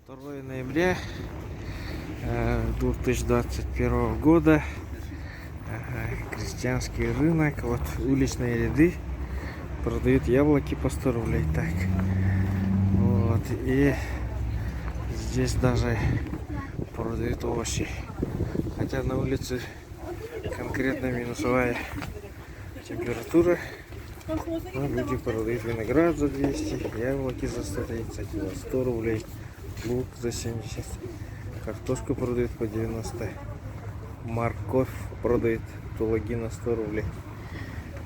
2 ноября 2021 года. Крестьянский рынок. Вот уличные ряды. Продают яблоки по 100 рублей. Так. Вот. И здесь даже продают овощи. Хотя на улице конкретно минусовая температура. Но люди продают виноград за 200, яблоки за 130, 100 рублей, лук за 70, картошку продают по 90, морковь продают тулаги на 100 рублей.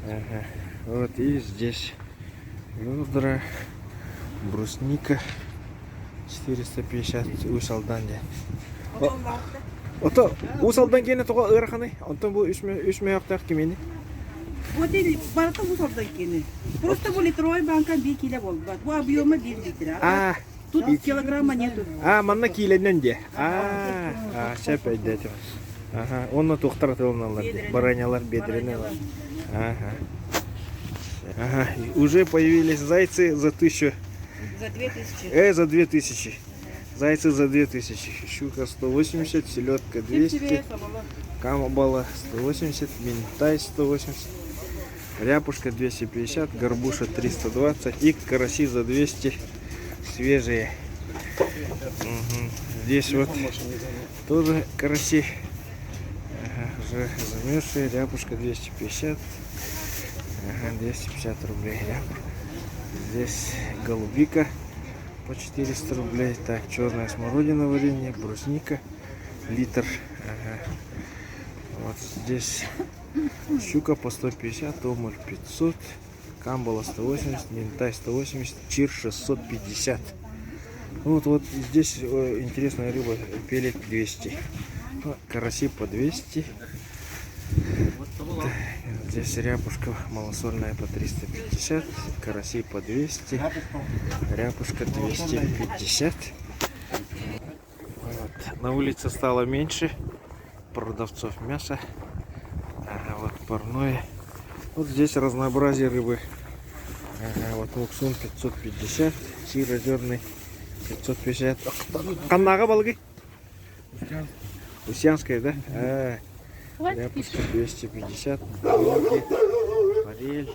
Ага. Вот и здесь ведра, брусника 450 усалданде. Ото усалдан кене тога ыраханы, онтон бу 3 маяктак кимени. Вот и барата усалдан кене. Просто бу литровый банка 1 кило болду. Бу объема 1 литр. Тут килограмма нету. Манна киленнен де. Шеп айдете. Ага, онна тоқтартылыналар де. Баранялар, бедренелар. Ага, уже появились зайцы за 1000. За 2000. За 2000. Зайцы за 2000. Щука 180, селедка 200. Камбала 180, минтай 180. Ряпушка 250, горбуша 320 и караси за 200 свежие. Здесь вот тоже караси. Уже замерзшие. Ряпушка 250. 250 рублей. Здесь голубика по 400 рублей. Так, черная смородина варенье, брусника, литр. Вот здесь щука по 150, омуль 500, камбала 180, минтай 180, чир 650. Вот здесь интересная рыба, пелек 200, караси по 200. Здесь ряпушка малосольная по 350, караси по 200, ряпушка 250. Вот. На улице стало меньше продавцов мяса. Вот парное. Вот здесь разнообразие рыбы. Вот луксун 550, сыр озерный 550. Каннага балги? Усянская, да? Ряпушка 250, луки, форель,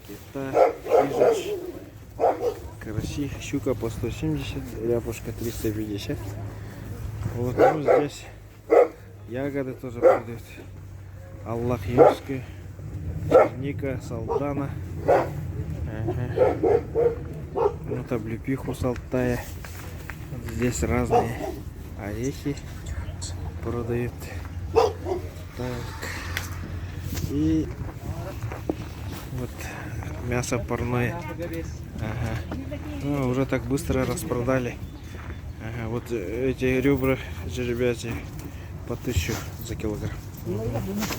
кита, фижич, караси, щука по 170, ряпушка 350. Вот здесь ягоды тоже продают. Аллахьевская, черника, салтана. Вот облепиху с Алтая. Вот здесь разные орехи продают. Так. И вот мясо парное. Ну, уже так быстро распродали. Вот эти ребра жеребячие по 1000 за килограмм.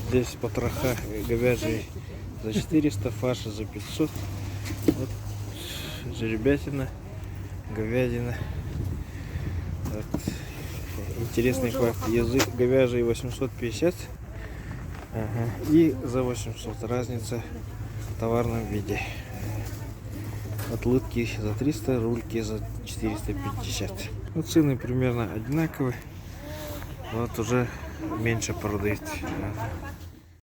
Здесь потроха говяжьи за 400, фарш за 500. Вот жеребятина, говядина. Вот. Интересный факт. Язык говяжий 850. И за 800. Разница в товарном виде. Вот лытки за 300, рульки за 450. Вот цены примерно одинаковые. Вот уже меньше продают.